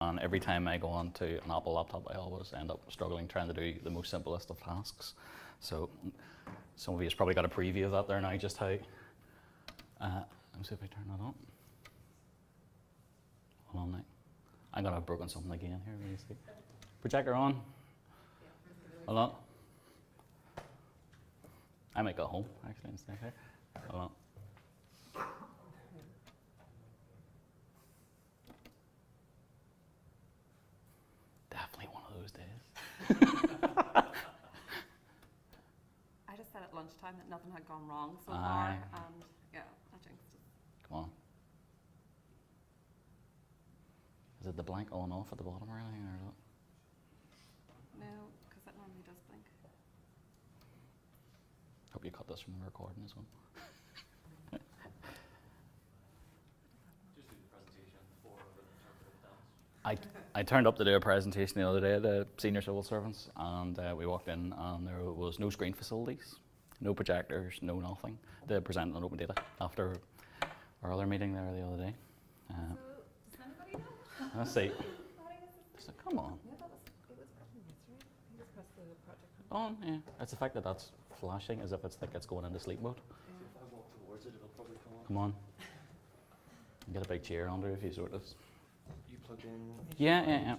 And every time I go on to an Apple laptop, I always end up struggling trying to do the most simplest of tasks. So some of you have probably got a preview of that there now, just how, let me see if I turn that on. Hold on now. I'm gonna have broken something again here, let me see. Projector on. Hold on. I might go home, actually, and stay here. Hold on. Definitely one of those days. I just said at lunchtime that nothing had gone wrong so far, and yeah, I jinxed it. Come on. Is it the blank on off at the bottom or anything, or not? No, because it normally does blink. Hope you cut this from the recording as well. Just do the presentation for the interpretive dance. I turned up to do a presentation the other day at the senior civil servants, and we walked in and there was no screen facilities, no projectors, no nothing. They presented on open data after our other meeting there the other day. So, does anybody know? Let's see. So, come on. Yeah, it was working yesterday. You just pressed the project. On, yeah. It's the fact that that's flashing as if it's like it's going into sleep mode. If I walk towards it, it'll probably come on. Come on. Get a big chair under if you sort this. You plugged in. Yeah. Did you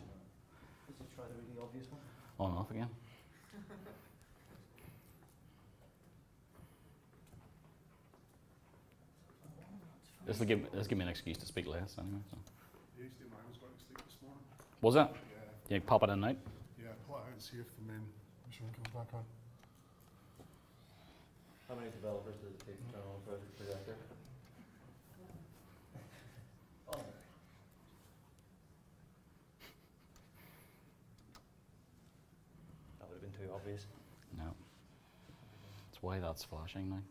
try the really obvious one? On and off again. This will give me an excuse to speak less anyway. So. HDMI was going to sleep this morning. Was it? Yeah. You pop it in now? Yeah, pull it out and see if the main machine comes back on. How many developers does it take to turn on a projector? Oh. That would have been too obvious. No. That's why that's flashing now.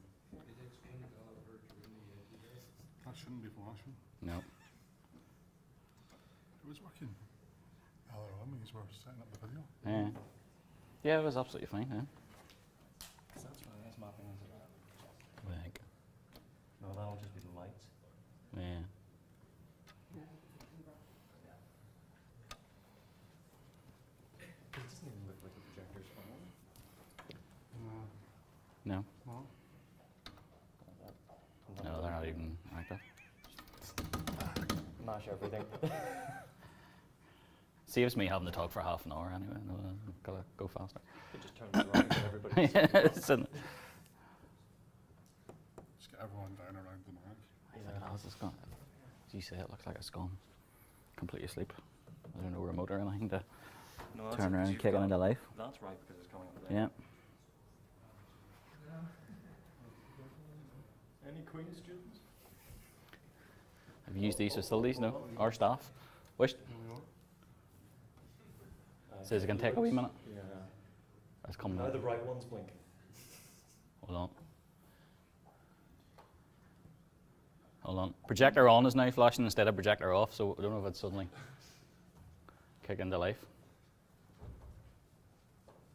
That shouldn't be flashing. No. It was working. Earlier on when you were setting up the video. Yeah. Yeah, it was absolutely fine, yeah. That's right, that's mapping into that. Like, No, that'll just be the lights. yeah. It doesn't even look like the projector's on. No. No. No, they're not even active. Mash everything. Saves me having to talk for half an hour anyway. No, gotta go faster. It just turns it on and everybody's. Yes, and Just get everyone down around the mic. look at that, it's gone. As you say, it looks like it's gone completely asleep. There's no remote or anything to No, turn around and you've kick it got- into life. That's right, because it's coming up there. Yeah. Any Queen students? Have you used these facilities? No. Our staff. Wish. Here we are. Says it can take a wee minute. Yeah. It's coming Now up. the bright one's blinking. Hold on. Hold on. Projector on is now flashing instead of projector off, so I don't know if it's suddenly kick into life.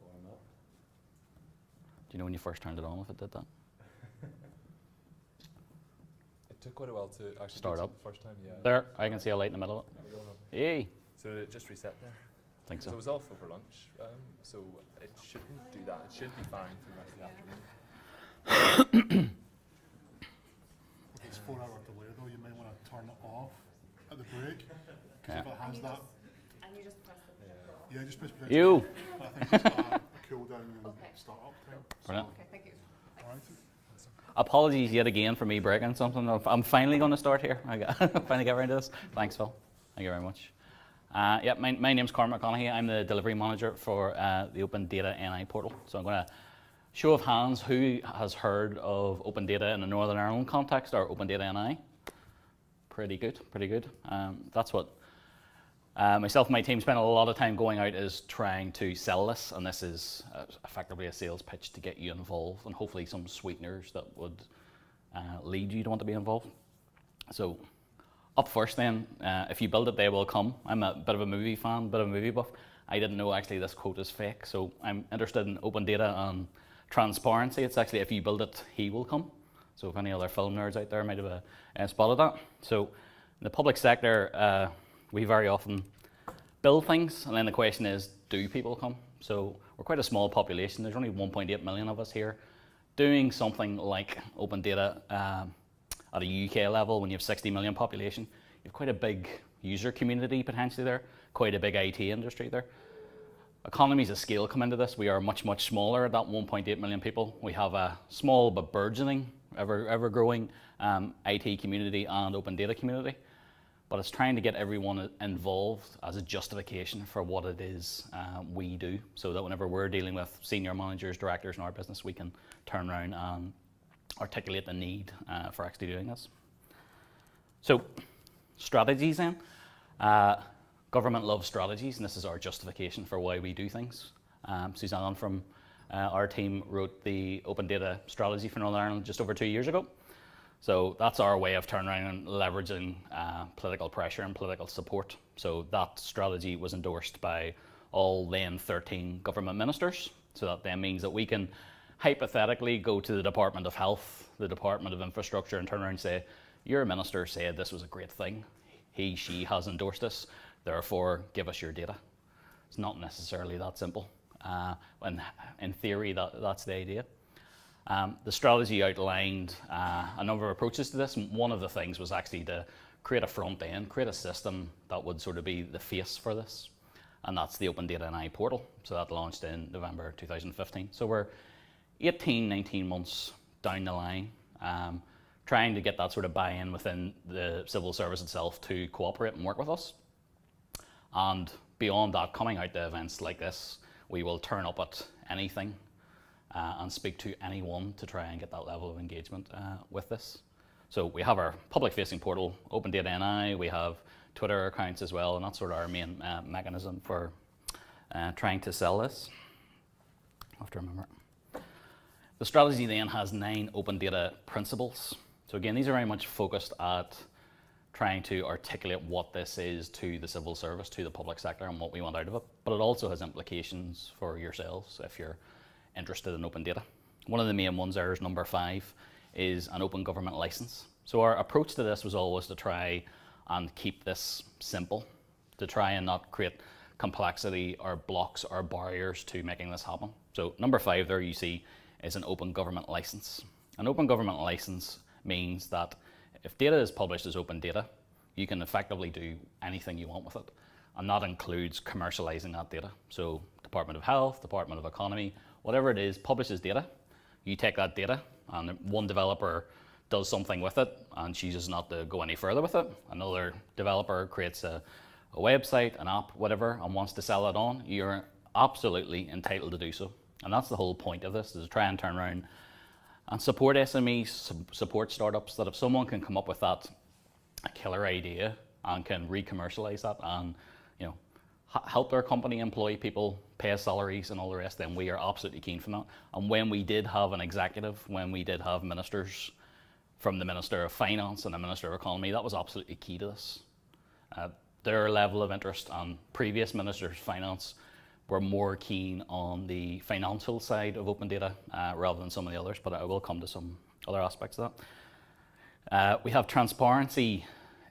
Warm up. Do you know when you first turned it on if it did that? It took quite a while to actually Start do it up. the first time, yeah. There, I can see a light in the middle of There we go. it. Hey, So it just reset there. I think So it so. was off over lunch, so it shouldn't do that. It should be fine for the rest of the afternoon. If it's 4 hour delay though, you may want to turn it off at the break. Because Yeah. if it has that, And you just press it. yeah, just press protect. You. But I think it's got a cool down and Okay. start up time. Brilliant. Okay, thank you. Alright. Apologies yet again for me breaking something. I'm finally going to start here. I finally get around to this. Thanks, Phil. Thank you very much. Yeah, my name's Cormac McConaghy. I'm the delivery manager for the OpenDataNI portal. So I'm going to show of hands who has heard of Open Data in the Northern Ireland context or OpenDataNI. Pretty good, pretty good. That's what myself and my team spent a lot of time going out is trying to sell this, and this is effectively a sales pitch to get you involved and hopefully some sweeteners that would lead you to want to be involved. So up first then, if you build it, they will come. I'm a bit of a movie fan, bit of a movie buff. I didn't know actually this quote is fake, so I'm interested in open data and transparency. It's actually if you build it, he will come. So if any other film nerds out there might have spotted that. So in the public sector, we very often build things, and then the question is, do people come? So we're quite a small population. There's only 1.8 million of us here. Doing something like open data at a UK level, when you have 60 million population, you have quite a big user community potentially there, quite a big IT industry there. Economies of scale come into this. We are much, much smaller at that 1.8 million people. We have a small but burgeoning, ever growing IT community and open data community. But it's trying to get everyone involved as a justification for what it is we do, so that whenever we're dealing with senior managers, directors in our business, we can turn around and articulate the need for actually doing this. So, strategies then. Government loves strategies, and this is our justification for why we do things. Suzanne from our team wrote the Open Data Strategy for Northern Ireland just over 2 years ago. So that's our way of turning around and leveraging political pressure and political support. So that strategy was endorsed by all then 13 government ministers. So that then means that we can hypothetically go to the Department of Health, the Department of Infrastructure, and turn around and say, your minister said this was a great thing. He, she has endorsed this. Therefore, give us your data. It's not necessarily that simple. And in theory, that's the idea. The strategy outlined a number of approaches to this. One of the things was actually to create a front end, create a system that would sort of be the face for this. And that's the OpenDataNI portal. So that launched in November 2015. So we're 18, 19 months down the line, trying to get that sort of buy-in within the civil service itself to cooperate and work with us. And beyond that, coming out to events like this, we will turn up at anything and speak to anyone to try and get that level of engagement with this. So we have our public-facing portal, OpenDataNI, we have Twitter accounts as well, and that's sort of our main mechanism for trying to sell this. I have to remember. The strategy then has 9 open data principles. So again, these are very much focused at trying to articulate what this is to the civil service, to the public sector, and what we want out of it. But it also has implications for yourselves if you're interested in open data. One of the main ones there is number 5, is an open government license. So our approach to this was always to try and keep this simple, to try and not create complexity or blocks or barriers to making this happen. So number 5 there you see is an open government license. An open government license means that if data is published as open data, you can effectively do anything you want with it. And that includes commercializing that data. So Department of Health, Department of Economy, whatever it is, publishes data. You take that data and one developer does something with it and chooses not to go any further with it. Another developer creates a website, an app, whatever, and wants to sell it on. You're absolutely entitled to do so. And that's the whole point of this, is to try and turn around and support SMEs, support startups, that if someone can come up with that killer idea and can re-commercialize that and help their company employ people, pay salaries and all the rest, then we are absolutely keen for that. And when we did have an executive, when we did have ministers from the Minister of Finance and the Minister of Economy, that was absolutely key to this. Their level of interest and previous Ministers of Finance were more keen on the financial side of open data rather than some of the others, but I will come to some other aspects of that. We have transparency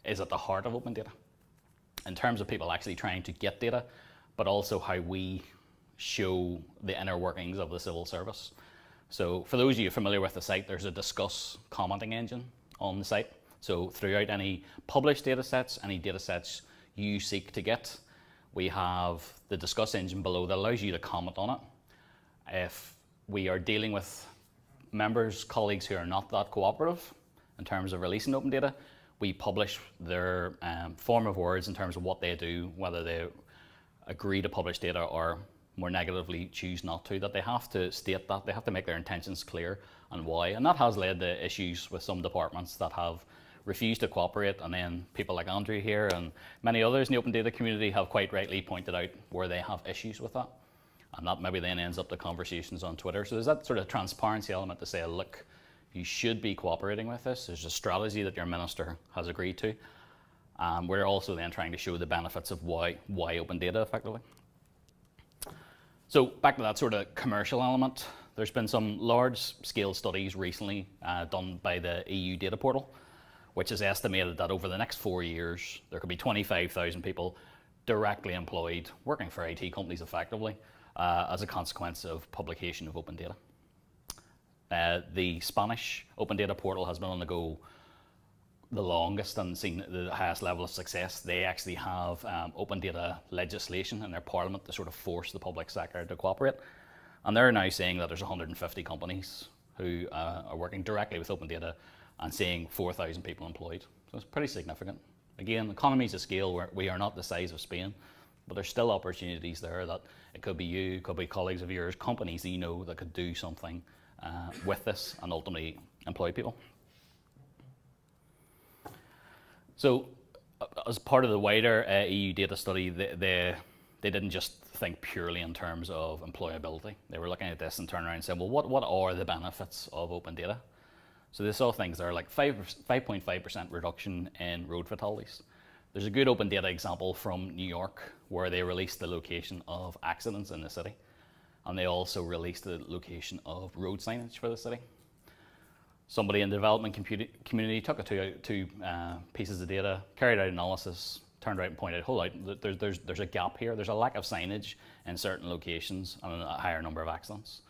is at the heart of open data in terms of people actually trying to get data, but also how we show the inner workings of the civil service. So for those of you familiar with the site, there's a discuss commenting engine on the site. So throughout any published data sets, any data sets you seek to get, we have the discuss engine below that allows you to comment on it. If we are dealing with members, colleagues who are not that cooperative in terms of releasing open data, we publish their form of words in terms of what they do, whether they agree to publish data or more negatively choose not to, that they have to state that, they have to make their intentions clear and why. And that has led to issues with some departments that have refused to cooperate, and then people like Andrew here and many others in the open data community have quite rightly pointed out where they have issues with that. And that maybe then ends up the conversations on Twitter. So there's that sort of transparency element to say, look, you should be cooperating with this. There's a strategy that your minister has agreed to. We're also then trying to show the benefits of why open data effectively. So back to that sort of commercial element, there's been some large scale studies recently done by the EU data portal, which has estimated that over the next 4 years, there could be 25,000 people directly employed, working for IT companies effectively, as a consequence of publication of open data. The Spanish open data portal has been on the go the longest and seen the highest level of success. They actually have open data legislation in their parliament to sort of force the public sector to cooperate. And they're now saying that there's 150 companies who are working directly with open data and seeing 4,000 people employed. So it's pretty significant. Again, economies of scale, we are not the size of Spain, but there's still opportunities there that it could be you, it could be colleagues of yours, companies that you know that could do something with this and ultimately employ people. So as part of the wider EU data study, they didn't just think purely in terms of employability. They were looking at this and turning around and saying, well, what are the benefits of open data? So they saw things that are like 5.5% reduction in road fatalities. There's a good open data example from New York where they released the location of accidents in the city. And they also released the location of road signage for the city. Somebody in the development community took two pieces of data, carried out analysis, turned around and pointed out, hold out, there's a gap here. There's a lack of signage in certain locations and a higher number of accidents.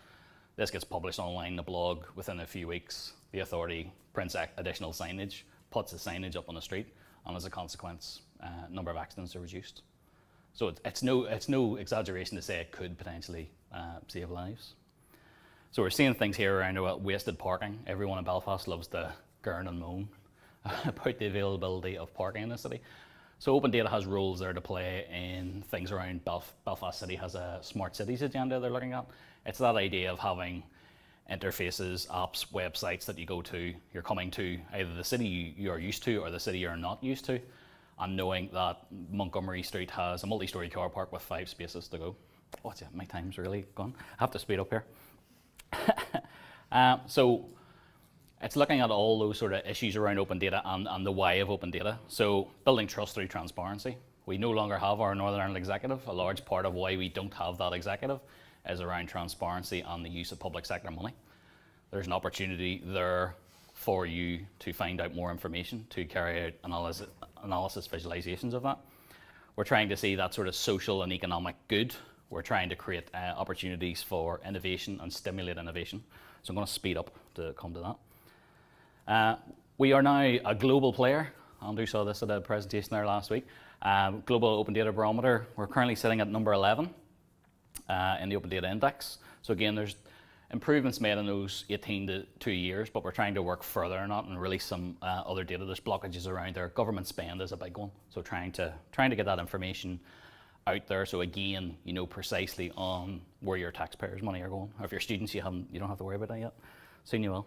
This gets published online in the blog. Within a few weeks, the authority prints additional signage, puts the signage up on the street, and as a consequence, number of accidents are reduced. So it's no exaggeration to say it could potentially save lives. So we're seeing things here around about wasted parking. Everyone in Belfast loves to girn and moan about the availability of parking in the city. So open data has roles there to play in things around Belfast City has a smart cities agenda they're looking at. It's that idea of having interfaces, apps, websites that you go to, you're coming to either the city you are used to or the city you're not used to, and knowing that Montgomery Street has a multi-storey car park with 5 spaces to go. Oh, my time's really gone. I have to speed up here. So it's looking at all those sort of issues around open data and the why of open data. So building trust through transparency. We no longer have our Northern Ireland executive. A large part of why we don't have that executive is around transparency and the use of public sector money. There's an opportunity there for you to find out more information, to carry out analysis visualizations of that. We're trying to see that sort of social and economic good. We're trying to create opportunities for innovation and stimulate innovation. So I'm going to speed up to come to that. We are now a global player. Andrew saw this at a presentation there last week. Global Open Data Barometer. We're currently sitting at number 11 in the Open Data Index. So again, there's improvements made in those 18 to 2 years, but we're trying to work further on that and release some other data. There's blockages around there. Government spend is a big one. So trying to get that information out there, so again, you know precisely on where your taxpayers' money are going. Or if you're students, you don't have to worry about that yet. Soon you will.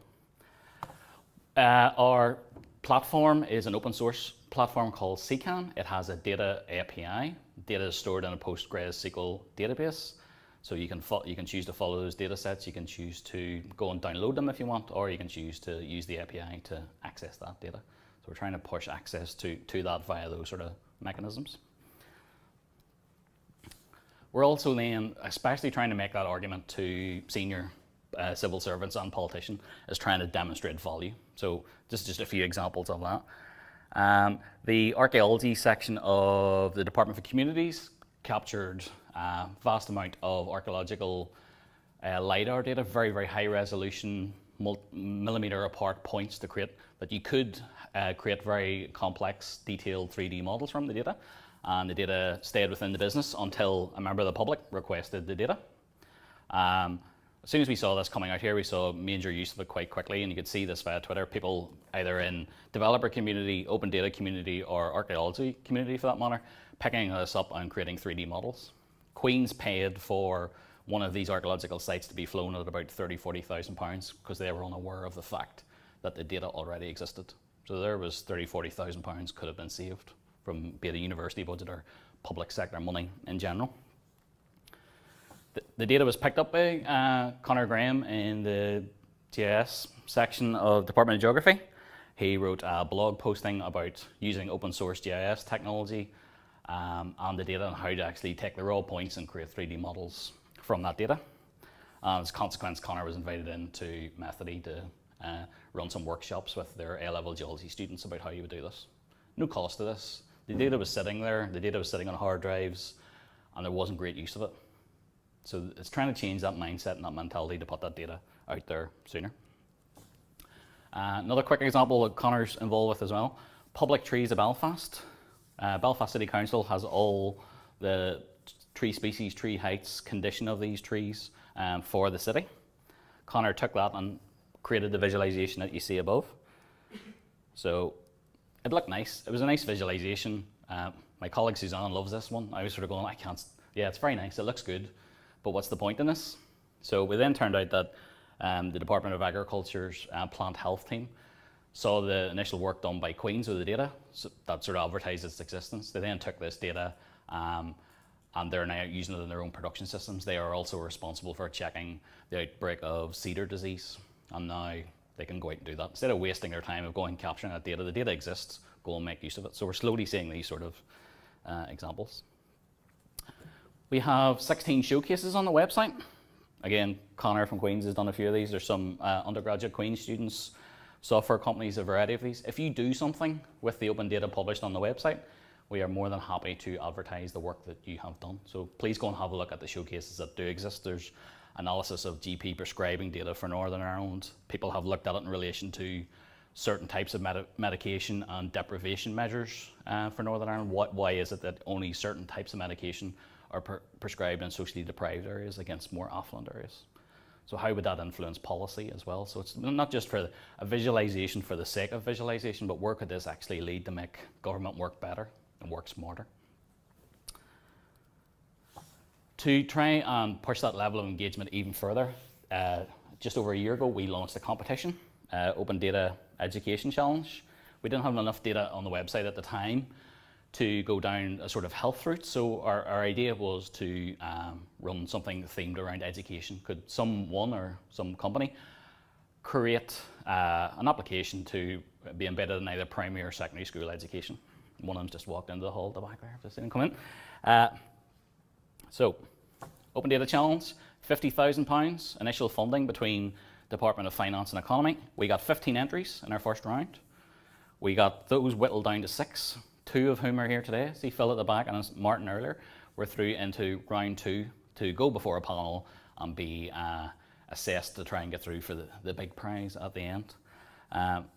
Our platform is an open source platform called CCAN. It has a data API. Data is stored in a PostgreSQL database. So you can choose to follow those data sets. You can choose to go and download them if you want, or you can choose to use the API to access that data. So we're trying to push access to that via those sort of mechanisms. We're also then especially trying to make that argument to senior civil servants and politicians as trying to demonstrate value. So just a few examples of that. The archaeology section of the Department for Communities captured a vast amount of archaeological LiDAR data, very, very high resolution, millimeter apart points to create, that you could create very complex, detailed 3D models from the data. And the data stayed within the business until a member of the public requested the data. As soon as we saw this coming out here, we saw major use of it quite quickly, and you could see this via Twitter. People either in developer community, open data community, or archaeology community for that matter, picking this up and creating 3D models. Queen's paid for one of these archaeological sites to be flown at about £30,000-40,000 because they were unaware of the fact that the data already existed. So there was £30,000-40,000 could have been saved from be it a university budget or public sector money in general. The data was picked up by Conor Graham in the GIS section of Department of Geography. He wrote a blog posting about using open source GIS technology and the data and how to actually take the raw points and create 3D models from that data. As a consequence, Conor was invited into Methody to run some workshops with their A-level geology students about how you would do this. No cost to this. The data was sitting there, the data was sitting on hard drives, and there wasn't great use of it. So it's trying to change that mindset and that mentality to put that data out there sooner. Another quick example that Connor's involved with as well, public trees of Belfast. Belfast City Council has all the tree species, tree heights, condition of these trees for the city. Connor took that and created the visualization that you see above. So it looked nice. It was a nice visualization. My colleague Suzanne loves this one. I was sort of going, yeah, it's very nice, it looks good, but what's the point in this? So we then turned out that the Department of Agriculture's plant health team saw the initial work done by Queen's with the data, so that sort of advertised its existence. They then took this data and they're now using it in their own production systems. They are also responsible for checking the outbreak of cedar disease, and now they can go out and do that. Instead of wasting their time of going and capturing that data, the data exists, go and make use of it. So we're slowly seeing these sort of examples. We have 16 showcases on the website. Again, Connor from Queen's has done a few of these. There's some undergraduate Queen's students, software companies, a variety of these. If you do something with the open data published on the website, we are more than happy to advertise the work that you have done. So please go and have a look at the showcases that do exist. There's analysis of GP prescribing data for Northern Ireland. People have looked at it in relation to certain types of medication and deprivation measures for Northern Ireland. Why is it that only certain types of medication are prescribed in socially deprived areas against more affluent areas? So how would that influence policy as well? So it's not just for a visualization for the sake of visualization, but where could this actually lead to make government work better and work smarter? To try and push that level of engagement even further, just over a year ago we launched a competition, Open Data Education Challenge. We didn't have enough data on the website at the time to go down a sort of health route, so our idea was to run something themed around education. Could someone or some company create an application to be embedded in either primary or secondary school education? One of them just walked into the hall at the back there, just didn't come in. So, Open Data Challenge, £50,000 initial funding between Department of Finance and Economy. We got 15 entries in our first round. We got those whittled down to 6, 2 of whom are here today. See Phil at the back and Martin earlier. We're through into round 2 to go before a panel and be assessed to try and get through for the big prize at the end.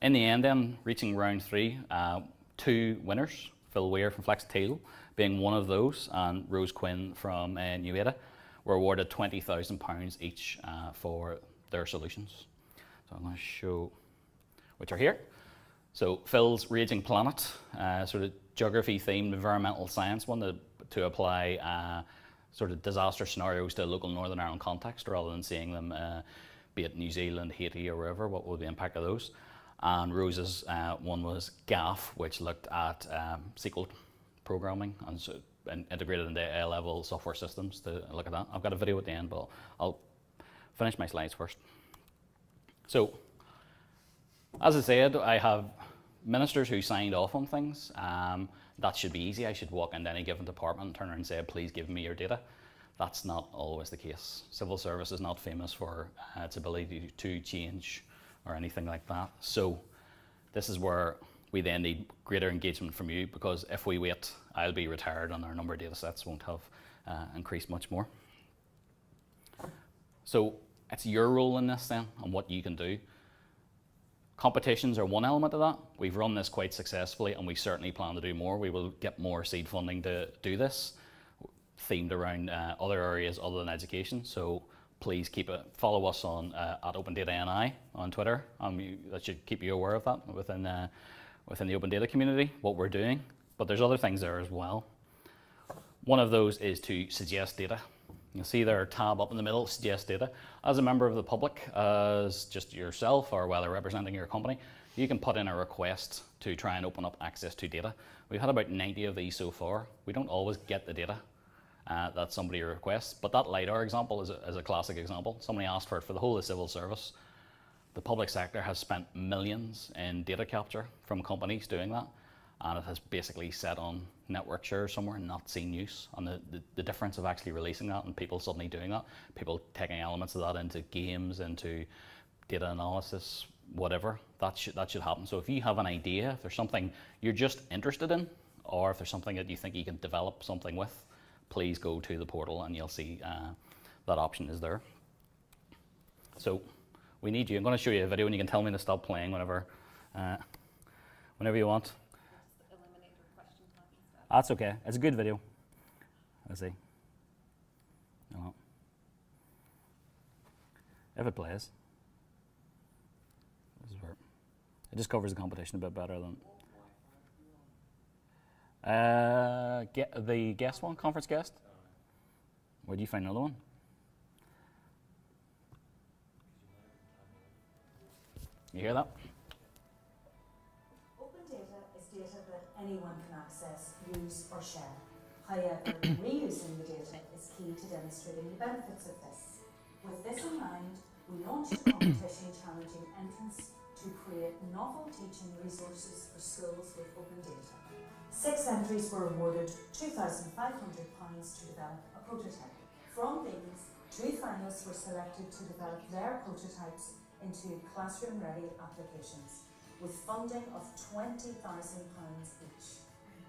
In the end then, reaching round 3, 2 winners, Phil Weir from Flexiteal being one of those, and Rose Quinn from Nueda, were awarded £20,000 each for their solutions. So I'm going to show, which are here. So Phil's Raging Planet, sort of geography themed environmental science one to apply sort of disaster scenarios to a local Northern Ireland context rather than seeing them, be it New Zealand, Haiti or wherever, what would the impact of those. And Rose's one was GAF, which looked at SQL programming and integrated into A-level software systems to look at that. I've got a video at the end, but I'll finish my slides first. So, as I said, I have ministers who signed off on things. That should be easy. I should walk into any given department and turn around and say, please give me your data. That's not always the case. Civil service is not famous for its ability to change or anything like that. So this is where we then need greater engagement from you, because if we wait, I'll be retired and our number of data sets won't have increased much more. So it's your role in this then and what you can do. Competitions are one element of that. We've run this quite successfully and we certainly plan to do more. We will get more seed funding to do this, themed around other areas other than education. So please follow us on at OpenDataNI on Twitter. That should keep you aware of that within the open data community, what we're doing. But there's other things there as well. One of those is to suggest data. You'll see their tab up in the middle, suggest data. As a member of the public, as just yourself or whether representing your company, you can put in a request to try and open up access to data. We've had about 90 of these so far. We don't always get the data that somebody requests, but that LiDAR example is a classic example. Somebody asked for it for the whole of civil service. The public sector has spent millions in data capture from companies doing that, and it has basically sat on network shares somewhere and not seen use. And the difference of actually releasing that and people suddenly doing that, people taking elements of that into games, into data analysis, whatever, that should happen. So if you have an idea, if there's something you're just interested in or if there's something that you think you can develop something with, please go to the portal and you'll see that option is there. So we need you. I'm going to show you a video and you can tell me to stop playing whenever you want. Just eliminate the question time instead. That's okay. It's a good video. Let's see. Oh. If it plays. This is where it just covers the competition a bit better than the guest one, conference guest. Where do you find another one? You hear that? Open data is data that anyone can access, use or share. However, reusing the data is key to demonstrating the benefits of this. With this in mind, we launched a competition challenging entrants to create novel teaching resources for schools with open data. 6 entries were awarded £2,500 to develop a prototype. From these, 2 finalists were selected to develop their prototypes into classroom-ready applications, with funding of £20,000 each.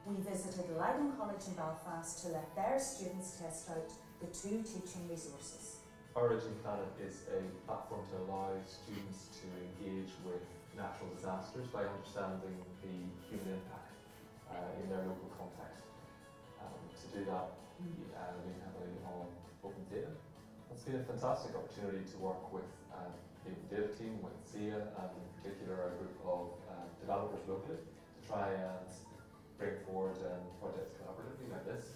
We visited Loudon College in Belfast to let their students test out the 2 teaching resources. Origin Planet is a platform to allow students to engage with natural disasters by understanding the human impact in their local context. To do that, we lean heavily on open data. It's been a fantastic opportunity to work with the open data team, with Zia, and in particular a group of developers locally to try and bring forward projects collaboratively like this,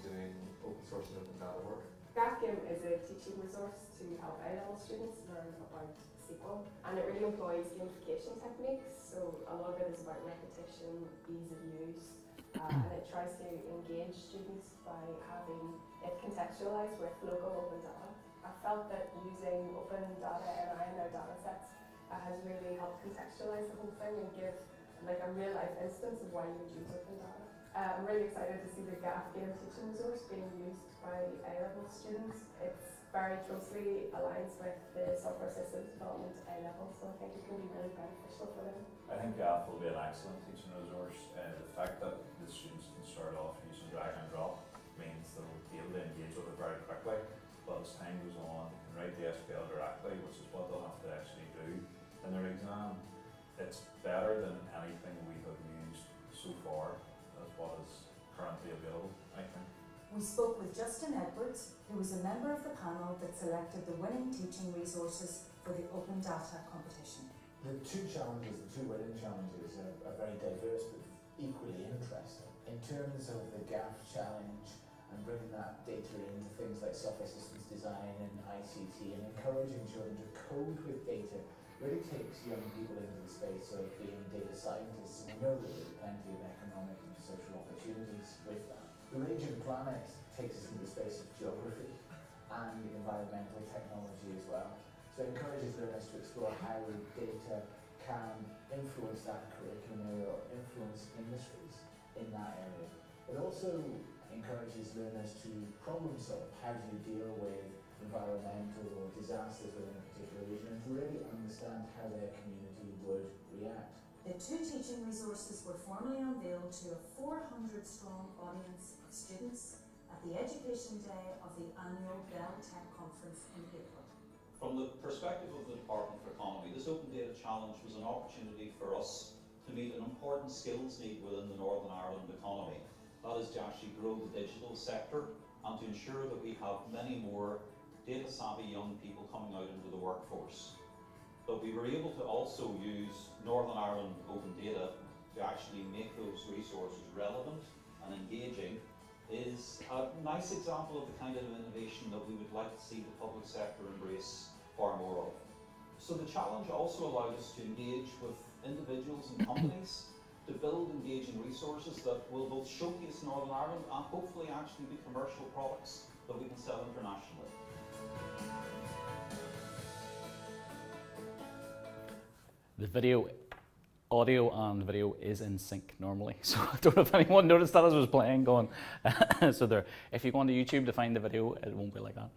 doing open source and open data work. GraphGIM is a teaching resource to help A-level students learn about SQL, and it really employs gamification techniques. So a lot of it is about repetition, ease of use, and it tries to engage students by having it contextualized with local open data. I felt that using OpenDataNI in their data sets has really helped contextualize the whole thing and give like a real life instance of why you would use open data. I'm really excited to see the GraphGIM teaching resource being used by A-level students. It's very closely aligns with the software systems development A-level, so I think it can be really beneficial for them. I think Graph will be an excellent teaching resource. The fact that the students can start off using drag and drop means they'll be able to engage with it very quickly, but as time goes on, they can write the SQL directly, which is what they'll have to actually do in their exam. It's better than anything we have used so far as what is currently available, I think. We spoke with Justin Edwards, who was a member of the panel that selected the winning teaching resources for the Open Data competition. The 2 challenges, the 2 winning challenges are very diverse but equally interesting. In terms of the GAF challenge and bringing that data into things like software systems design and ICT and encouraging children to code with data really takes young people into the space of being data scientists, and we know that there are plenty of economic and social opportunities with that. The Raging Planet takes us into the space of geography and environmental technology as well. So it encourages learners to explore how data can influence that curriculum area or influence industries in that area. It also encourages learners to problem solve. How do you deal with environmental or disasters within a particular region, and to really understand how their community would react. The 2 teaching resources were formally unveiled to a 400-strong audience of students at the Education Day of the annual Bell Tech Conference in April. From the perspective of the Department for Economy, this Open Data Challenge was an opportunity for us to meet an important skills need within the Northern Ireland economy. That is to actually grow the digital sector and to ensure that we have many more data-savvy young people coming out into the workforce. But we were able to also use Northern Ireland open data to actually make those resources relevant and engaging is a nice example of the kind of innovation that we would like to see the public sector embrace far more of. So the challenge also allowed us to engage with individuals and companies to build engaging resources that will both showcase Northern Ireland and hopefully actually be commercial products that we can sell internationally. The video, audio and video is in sync normally, so I don't know if anyone noticed that as I was playing, going. So there, if you go onto YouTube to find the video, it won't be like that.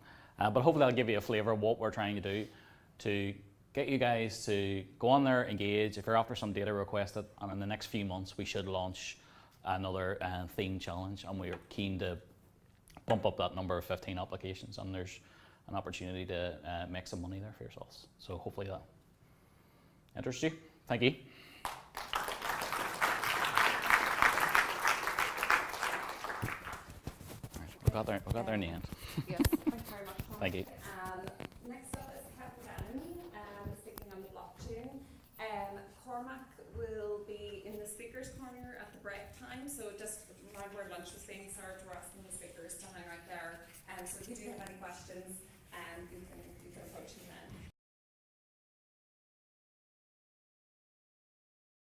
But hopefully I'll give you a flavour of what we're trying to do to get you guys to go on there, engage. If you're after some data, request it, and in the next few months we should launch another theme challenge, and we're keen to bump up that number of 15 applications, and there's an opportunity to make some money there for yourselves. So hopefully that interests you. Thank you. We got there in the end. Yes, thanks very much, Cormac. Thank you. Next up is OpenDataNI, speaking on the blockchain. Cormac will be in the speakers corner at the break time, so just around where lunch was being served, we're asking the speakers to hang out there. So if you do have any questions, you can approach him now.